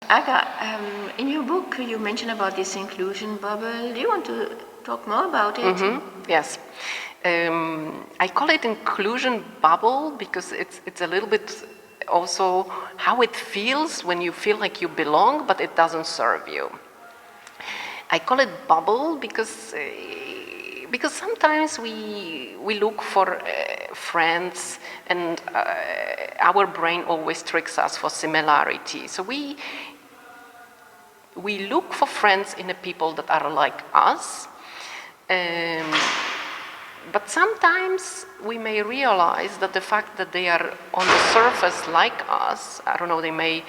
Aga, in your book you mentioned about this inclusion bubble. Do you want to talk more about it? Yes. I call it inclusion bubble because it's a little bit also how it feels when you feel like you belong, but it doesn't serve you. I call it bubble because sometimes we look for friends, and our brain always tricks us for similarity. So we look for friends in the people that are like us. But sometimes we may realize that the fact that they are on the surface like us, I don't know, they may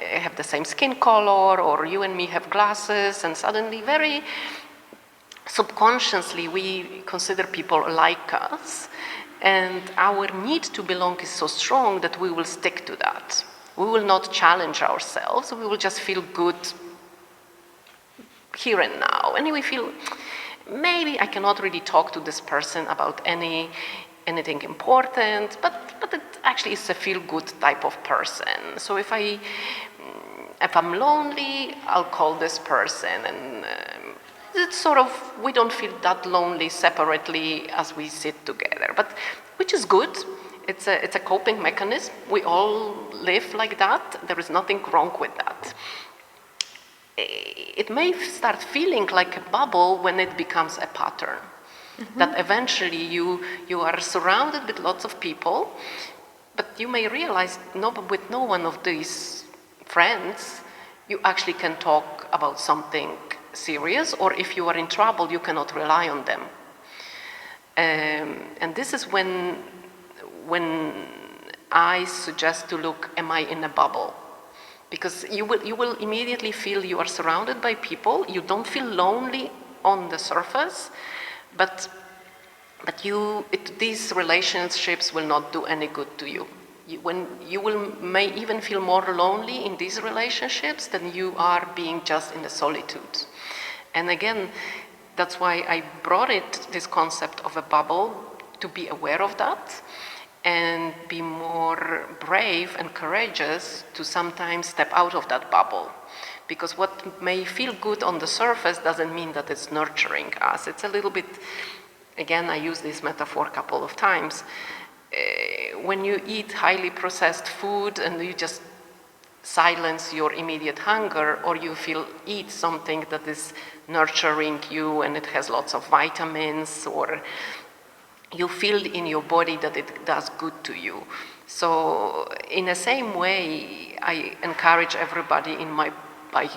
have the same skin color, or you and me have glasses, and suddenly very subconsciously we consider people like us, and our need to belong is so strong that we will stick to that. We will not challenge ourselves, we will just feel good here and now. And we feel, maybe I cannot really talk to this person about anything important, but it actually is a feel-good type of person. So if I'm lonely, I'll call this person, and it's sort of, we don't feel that lonely separately as we sit together, but which is good. It's a coping mechanism. We all live like that. There is nothing wrong with that. It may start feeling like a bubble when it becomes a pattern. That eventually you are surrounded with lots of people, but you may realize with no one of these friends you actually can talk about something serious, or if you are in trouble you cannot rely on them. And this is when I suggest to look, am I in a bubble? Because you will immediately feel you are surrounded by people. You don't feel lonely on the surface, but these relationships will not do any good to you. You may even feel more lonely in these relationships than you are being just in the solitude. And again, that's why I brought this concept of a bubble, to be aware of that, and be more brave and courageous to sometimes step out of that bubble. Because what may feel good on the surface doesn't mean that it's nurturing us. It's a little bit, again, I use this metaphor a couple of times. When you eat highly processed food and you just silence your immediate hunger, or you eat something that is nurturing you and it has lots of vitamins, or you feel in your body that it does good to you. So in the same way, I encourage everybody by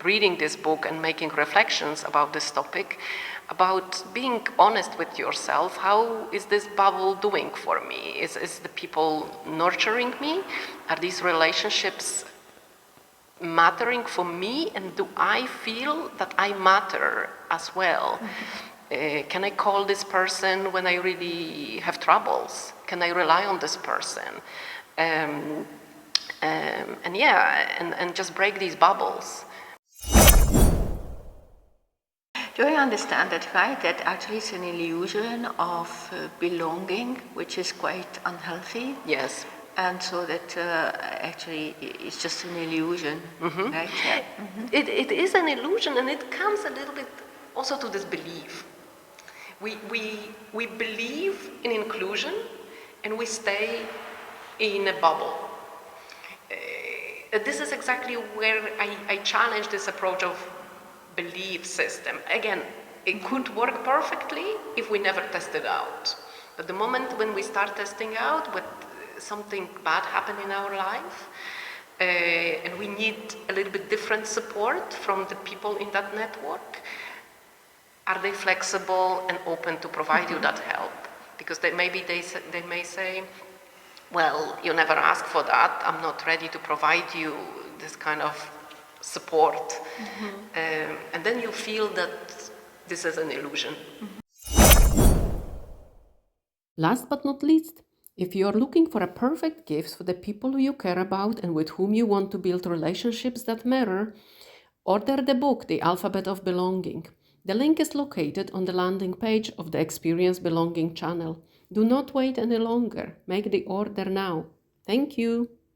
reading this book and making reflections about this topic, about being honest with yourself. How is this bubble doing for me? Is the people nurturing me? Are these relationships mattering for me? And do I feel that I matter as well? Can I call this person when I really have troubles? Can I rely on this person? And just break these bubbles. Do I understand that right? That actually it's an illusion of belonging, which is quite unhealthy? Yes. And so that actually it's just an illusion, right? Yeah. It is an illusion, and it comes a little bit also to this belief. We believe in inclusion, and we stay in a bubble. This is exactly where I challenge this approach of belief system. Again, it could work perfectly if we never test it out. But the moment when we start testing out, when something bad happened in our life, and we need a little bit different support from the people in that network, are they flexible and open to provide you that help? Because they may say, well, you never asked for that. I'm not ready to provide you this kind of support. And then you feel that this is an illusion. Last but not least, if you are looking for a perfect gift for the people you care about and with whom you want to build relationships that matter, order the book, The Alphabet of Belonging. The link is located on the landing page of the Experience Belonging channel. Do not wait any longer. Make the order now. Thank you.